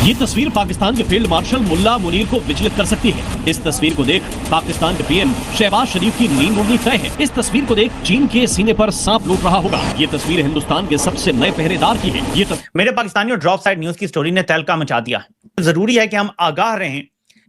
ये तस्वीर पाकिस्तान के फील्ड मार्शल मुल्ला मुनीर को विचलित कर सकती है। इस तस्वीर को देख पाकिस्तान के पीएम शहबाज शरीफ की नींद उड़नी तय है। इस तस्वीर को देख चीन के सीने पर सांप लूट रहा होगा। ये तस्वीर हिंदुस्तान के सबसे नए पहरेदार की है। मेरे पाकिस्तानियों, ड्रॉप साइड न्यूज की स्टोरी ने तहलका मचा दिया। जरूरी है कि हम आगाह रहें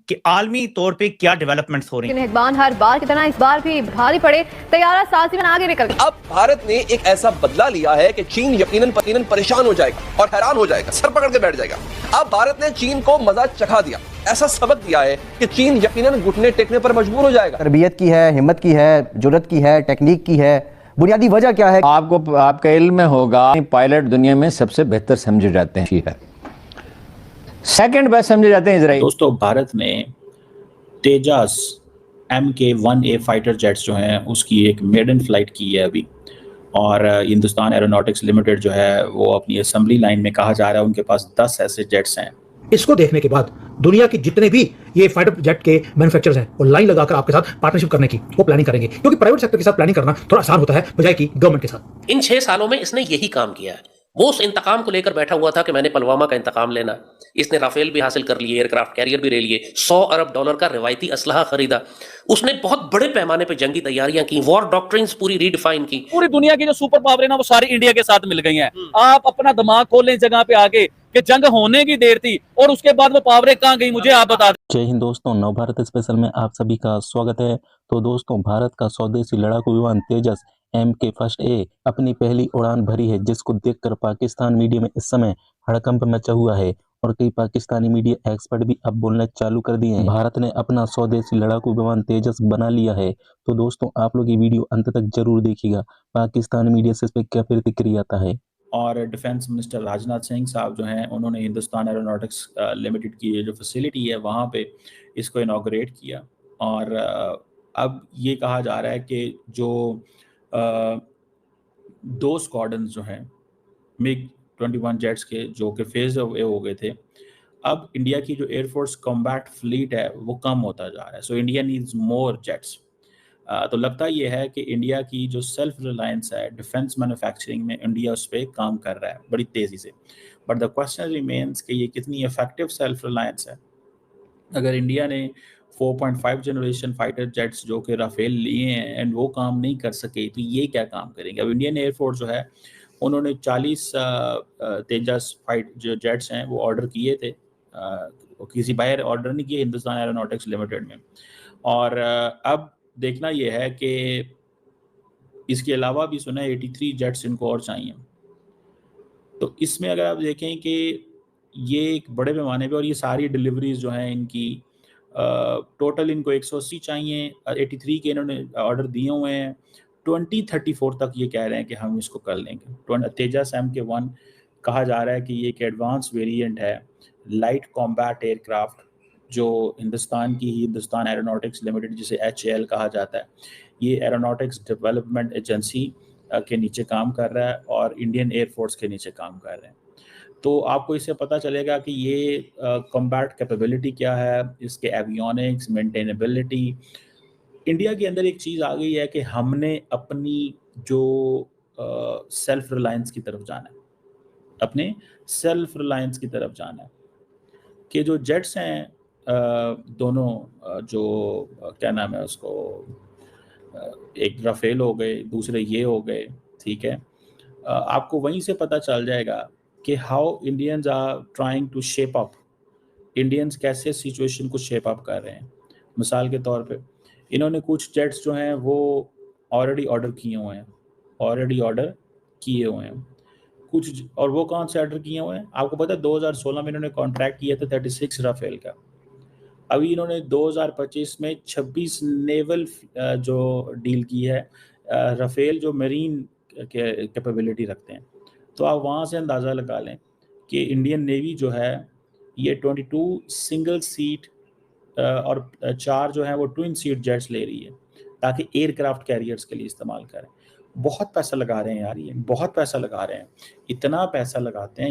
कि आलमी तौर पे क्या डेवलपमेंट्स हो रही हैं। मेहरबान हर बार की तरह इस बार भी भारी पड़े, तैयारा साजी में आगे निकल गया। अब भारत ने एक ऐसा बदला लिया है कि चीन यकीनन परेशान हो जाएगा और हैरान हो जाएगा, सर पकड़ के बैठ जाएगा। अब भारत ने चीन को मजा चखा दिया, ऐसा सबक दिया है कि चीन यकीनन घुटने टेकने पर मजबूर हो जाएगा। तरबियत की है, हिम्मत की है, जुर्रत की है, टेक्निक की है। बुनियादी वजह क्या है? आपको आपका इल्म में होगा, पायलट दुनिया में सबसे बेहतर समझे जाते हैं, सेकंड बेस्ट समझे जाते हैं इजराइल। दोस्तों, भारत ने तेजस MK-1A फाइटर जेट्स जो हैं उसकी एक मेडन फ्लाइट की है अभी, और हिंदुस्तान एरोनॉटिक्स लिमिटेड जो है वो अपनी असेंबली लाइन में, कहा जा रहा है उनके पास 10 ऐसे जेट्स हैं। इसको देखने के बाद दुनिया की जितने भी ये फाइटर जेट के मैन्युफैक्चरर्स हैं वो लाइन लगाकर आपके साथ पार्टनरशिप करने की वो प्लानिंग करेंगे, क्योंकि प्राइवेट सेक्टर के साथ प्लानिंग करना थोड़ा आसान होता है बजाय कि गवर्नमेंट के साथ। इन 6 सालों में इसने यही काम किया है। वो उस इंतकाम को लेकर बैठा हुआ था कि मैंने पुलवामा का इंतकाम लेना। इसने राफेल भी हासिल कर लिए, एयरक्राफ्ट कैरियर भी ले लिए, $100 अरब का रिवायती असलहा खरीदा। उसने बहुत बड़े पैमाने पे जंगी तैयारियां की, वॉर डॉक्ट्रिन्स पूरी रीडिफाइन की। पूरी दुनिया की जो सुपर पावर है ना वो सारी इंडिया के साथ मिल गई हैं। आप अपना दिमाग खोलें जगह पे आके कि जंग होने की देर थी और उसके बाद वो पावरें कहां गई, मुझे आप बता दें। जय हिंद दोस्तों, नव भारत स्पेशल में आप सभी का स्वागत है। तो दोस्तों, भारत का स्वदेशी लड़ाकू विमान तेजस MK-1A अपनी पहली उड़ान भरी है, जिसको देखकर पाकिस्तान मीडिया में इस समय हड़कंप मचा हुआ है और कई पाकिस्तानी मीडिया एक्सपर्ट भी अब बोलना चालू कर दिए हैं। भारत ने अपना स्वदेशी लड़ाकू विमान तेजस बना लिया है। तो दोस्तों, आप लोग ये वीडियो अंत तक जरूर देखिएगा, पाकिस्तानी मीडिया से इस पर क्या प्रतिक्रिया आता है। और डिफेंस मिनिस्टर राजनाथ सिंह साहब जो हैं उन्होंने हिंदुस्तान एरोनॉटिक्स लिमिटेड की जो फैसिलिटी है वहाँ पे इसको इनॉग्रेट किया। और अब ये कहा जा रहा है कि जो 2 स्क्वाड्रन जो हैं MiG-21 जेट्स के जो कि फेज अवे हो गए थे, अब इंडिया की जो एयरफोर्स कॉम्बैट फ्लीट है वो कम होता जा रहा है। So India needs more jets. तो लगता ये है कि इंडिया की जो सेल्फ रिलायंस है डिफेंस मैन्युफैक्चरिंग में, इंडिया उस पर काम कर रहा है बड़ी तेज़ी से। बट द क्वेश्चन रिमेन्स कि ये कितनी इफेक्टिव सेल्फ रिलायंस है। अगर इंडिया ने 4.5 जनरेशन फाइटर जेट्स जो कि राफेल लिए हैं एंड वो काम नहीं कर सके, तो ये क्या काम करेंगे। अब इंडियन एयरफोर्स जो है उन्होंने 40 तेजस फाइट जो जेट्स हैं वो ऑर्डर किए थे, किसी बाहर ऑर्डर नहीं किए, हिंदुस्तान एरोनॉटिक्स लिमिटेड में। और अब देखना यह है कि इसके अलावा भी सुना 83 जेट्स इनको और चाहिए। तो इसमें अगर आप देखें कि ये एक बड़े पैमाने पे, और ये सारी डिलीवरीज जो हैं इनकी टोटल इनको 180 चाहिए, 83 के इन्होंने ऑर्डर दिए हुए हैं। 2034 तक ये कह रहे हैं कि हम इसको कर लेंगे। तेजस MK-1 कहा जा रहा है कि ये एक एडवांस वेरिएंट है लाइट कॉम्बैट एयरक्राफ्ट, जो हिंदुस्तान एरोनॉटिक्स लिमिटेड, जिसे HAL कहा जाता है, ये एरोनॉटिक्स डेवलपमेंट एजेंसी के नीचे काम कर रहा है और इंडियन एयरफोर्स के नीचे काम कर रहे हैं। तो आपको इससे पता चलेगा कि ये कॉम्बैट कैपेबिलिटी क्या है, इसके एवियोनिक्स, मेंटेनेबिलिटी। इंडिया के अंदर एक चीज़ आ गई है कि हमने अपनी जो सेल्फ रिलायंस की तरफ जाना है, अपने सेल्फ रिलायंस की तरफ जाना है कि जो जेट्स हैं दोनों, जो क्या नाम है उसको, एक राफेल हो गए, दूसरे ये हो गए, ठीक है। आपको वहीं से पता चल जाएगा कि how Indians are trying to shape up, Indians कैसे सिचुएशन को शेप अप कर रहे हैं। मिसाल के तौर पे इन्होंने कुछ जेट्स जो हैं वो ऑलरेडी ऑर्डर किए हुए हैं, कुछ, और वो कौन से ऑर्डर किए हुए हैं आपको पता है। 2016 में इन्होंने कॉन्ट्रैक्ट किया था 36 राफेल का। अभी इन्होंने 2025 में 26 नेवल जो डील की है, राफेल जो मरीन कैपेबिलिटी रखते हैं। तो आप वहाँ से अंदाज़ा लगा लें कि इंडियन नेवी जो है ये 22 सिंगल सीट और 4 जो है वो ट्विन सीट जेट्स ले रही है, ताकि एयरक्राफ्ट कैरियर्स के लिए इस्तेमाल करें। बहुत पैसा लगा रहे हैं यार, ये बहुत पैसा लगा रहे हैं। इतना पैसा लगाते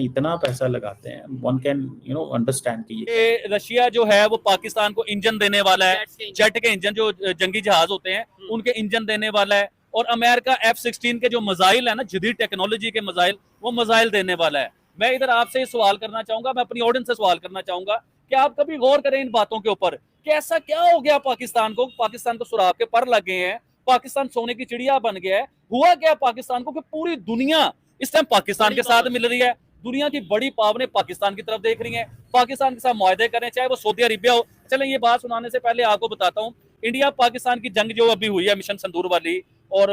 हैं, वन कैन अंडरस्टैंड कि ये रशिया जो है वो पाकिस्तान को इंजन देने वाला है, जेट के इंजन, जो जंगी जहाज होते हैं उनके इंजन देने वाला है। और अमेरिका F-16 के जो मिसाइल है ना, जदीद टेक्नोलॉजी के मिसाइल, वो मिसाइल देने वाला है। मैं इधर आपसे सवाल करना चाहूंगा, मैं अपनी ऑडियंस से सवाल करना चाहूंगा कि आप कभी गौर करें इन बातों के ऊपर कि ऐसा क्या हो गया पाकिस्तान को सुराग के पर लग गए हैं, पाकिस्तान सोने की चिड़िया बन गया है। हुआ क्या पाकिस्तान को कि पूरी दुनिया इस टाइम पाकिस्तान के साथ मिल रही है, दुनिया की बड़ी पावरें पाकिस्तान की तरफ देख रही हैं, पाकिस्तान के साथ मुआहदे करें, चाहे वो सऊदी अरेबिया हो। चलें ये बात सुनाने से पहले आपको बताता हूँ, इंडिया पाकिस्तान की जंग जो अभी हुई है मिशन संदूर वाली और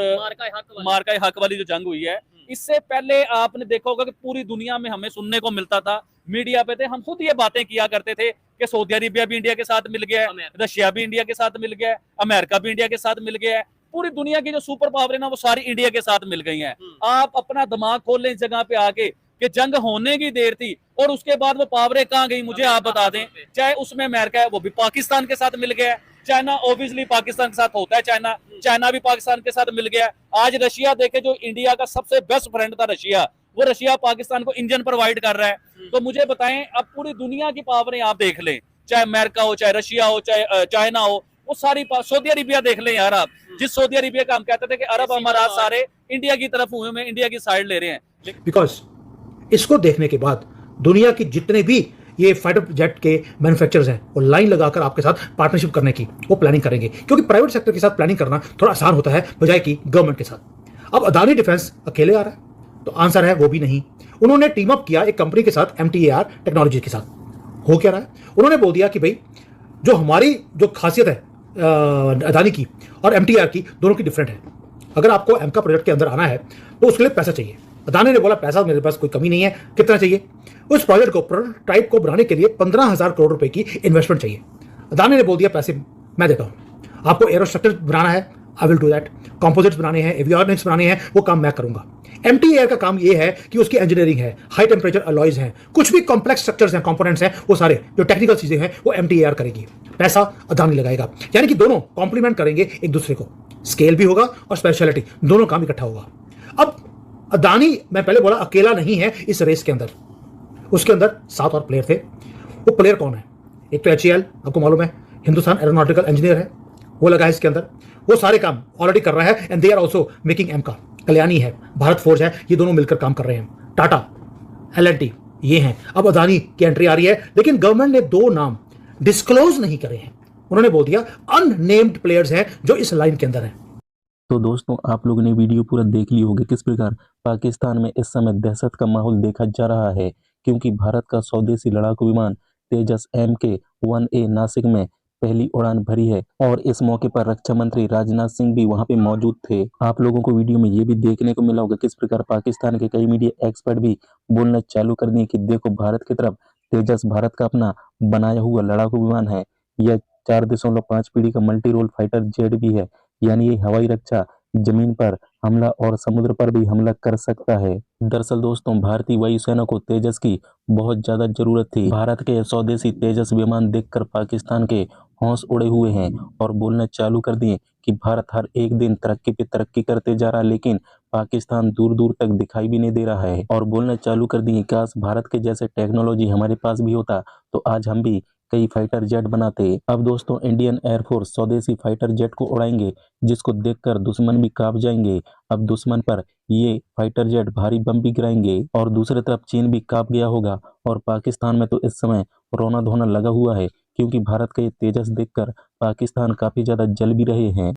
मार्का हक वाली जो जंग हुई है, इससे पहले आपने देखा होगा कि पूरी दुनिया में हमें सुनने को मिलता था, मीडिया पे थे, हम खुद ये बातें किया करते थे कि सऊदी अरेबिया भी इंडिया के साथ मिल गया है, रशिया भी इंडिया के साथ मिल गया है, अमेरिका भी इंडिया के साथ मिल गया है, पूरी दुनिया की जो सुपर पावर है ना वो सारी इंडिया के साथ मिल गई हैं। आप अपना दिमाग खोल लें इस जगह पे आके कि जंग होने की देर थी और उसके बाद वो पावरें कहां गई मुझे आप बता दें। चाहे उसमें अमेरिका है वो भी पाकिस्तान के साथ मिल गया है, चाइना ऑब्वियसली पाकिस्तान के साथ होता है, चाइना भी पाकिस्तान के साथ मिल गया है। आज रशिया देखे, जो इंडिया का सबसे बेस्ट फ्रेंड था रशिया, वो रशिया पाकिस्तान को इंजन प्रोवाइड कर रहा है। तो मुझे बताएं, अब पूरी दुनिया की पावरें आप देख लें, चाहे अमेरिका हो, चाहे रशिया हो, चाहे चाइना हो, वो सारी सऊदी अरेबिया देख लें यार आप, जिस सऊदी अरेबिया का हम कहते थे कि अरब अमारात सारे इंडिया की तरफ हुए में इंडिया की साइड ले रहे हैं। बिकॉज इसको देखने के बाद दुनिया की जितने भी ये फाइटर जेट के मैन्युफैक्चरर्स हैं वो लाइन लगाकर आपके साथ पार्टनरशिप करने की वो प्लानिंग करेंगे, क्योंकि प्राइवेट सेक्टर के साथ प्लानिंग करना थोड़ा आसान होता है बजाय कि गवर्नमेंट के साथ। अब अदानी डिफेंस अकेले आ रहा है, तो आंसर है वो भी नहीं। उन्होंने टीम अप किया एक कंपनी के साथ, MTAR टेक्नोलॉजी के साथ। हो क्या रहा है, उन्होंने बोल दिया कि भाई जो हमारी जो खासियत है अदानी की और MTAR की, दोनों की डिफरेंट है। अगर आपको एमका प्रोजेक्ट के अंदर आना है तो उसके लिए पैसा चाहिए। अदानी ने बोला पैसा मेरे पास कोई कमी नहीं है, कितना चाहिए? उस प्रोजेक्ट को, प्रोटोटाइप को बनाने के लिए 15,000 करोड़ रुपए की इन्वेस्टमेंट चाहिए। अदानी ने बोल दिया पैसे मैं देता हूं, आपको एरोस्ट्रक्चर बनाना है, I will do that, composites बनाने हैं, एवियोनिक्स बनाने हैं, वो काम मैं करूंगा। MTAR का काम ये है कि उसकी इंजीनियरिंग है, हाई टेम्परेचर अलॉयज हैं, कुछ भी कॉम्प्लेक्स स्ट्रक्चर्स हैं, कंपोनेंट्स हैं, वो सारे जो टेक्निकल चीजें हैं वो MTAR करेगी, पैसा अदानी लगाएगा। यानी कि दोनों कॉम्प्लीमेंट करेंगे एक दूसरे को, स्केल भी होगा और स्पेशलिटी, दोनों काम इकट्ठा होगा। अब अदानी, मैं पहले बोला, अकेला नहीं है इस रेस के अंदर, उसके अंदर 7 और प्लेयर थे। वो प्लेयर कौन है? एक तो HAL, आपको मालूम है, हिंदुस्तान एरोनॉटिकल इंजीनियर है, वो लगा है इसके अंदर, वो सारे काम ऑलरेडी कर रहा है। And they are also making एमका। कल्याणी है, भारत फोर्ज है, ये दोनों मिलकर काम कर रहे हैं। टाटा, L&T ये हैं। अब अदानी की एंट्री आ रही है, लेकिन गवर्नमेंट ने 2 नाम डिस्क्लोज नहीं करे हैं। उन्होंने बोल दिया अननेम्ड प्लेयर्स हैं जो इस लाइन के अंदर हैं। तो दोस्तों, आप लोगों ने वीडियो पूरा देख ली होगी किस प्रकार पाकिस्तान में इस समय दहशत का माहौल देखा जा रहा है, क्योंकि भारत का स्वदेशी लड़ाकू विमान तेजस MK-1A नासिक में पहली उड़ान भरी है और इस मौके पर रक्षा मंत्री राजनाथ सिंह भी वहां पे मौजूद थे। आप लोगों को वीडियो में ये भी देखने को मिला होगा किस प्रकार पाकिस्तान के कई मीडिया एक्सपर्ट भी बोलना चालू कर दिए कि देखो, भारत की तरफ तेजस भारत का अपना बनाया हुआ लड़ाकू विमान है, यह 4.5 पीढ़ी का मल्टी रोल फाइटर जेट भी है, यानी ये हवाई रक्षा, जमीन पर हमला और समुद्र पर भी हमला कर सकता है। दरअसल दोस्तों, भारतीय वायुसेना को तेजस की बहुत ज्यादा जरूरत थी। भारत के स्वदेशी तेजस विमान देखकर पाकिस्तान के होश उड़े हुए हैं और बोलना चालू कर दिए कि भारत हर एक दिन तरक्की पे तरक्की करते जा रहा है, लेकिन पाकिस्तान दूर दूर तक दिखाई भी नहीं दे रहा है। और बोलना चालू कर दिए काश भारत के जैसे टेक्नोलॉजी हमारे पास भी होता तो आज हम भी कई फाइटर जेट बनाते। अब दोस्तों, इंडियन एयरफोर्स स्वदेशी फाइटर जेट को उड़ाएंगे, जिसको देखकर दुश्मन भी कांप जाएंगे। अब दुश्मन पर ये फाइटर जेट भारी बम भी गिराएंगे और दूसरी तरफ चीन भी कांप गया होगा। और पाकिस्तान में तो इस समय रोना धोना लगा हुआ है, क्योंकि भारत का ये तेजस देखकर पाकिस्तान काफी ज्यादा जल भी रहे हैं।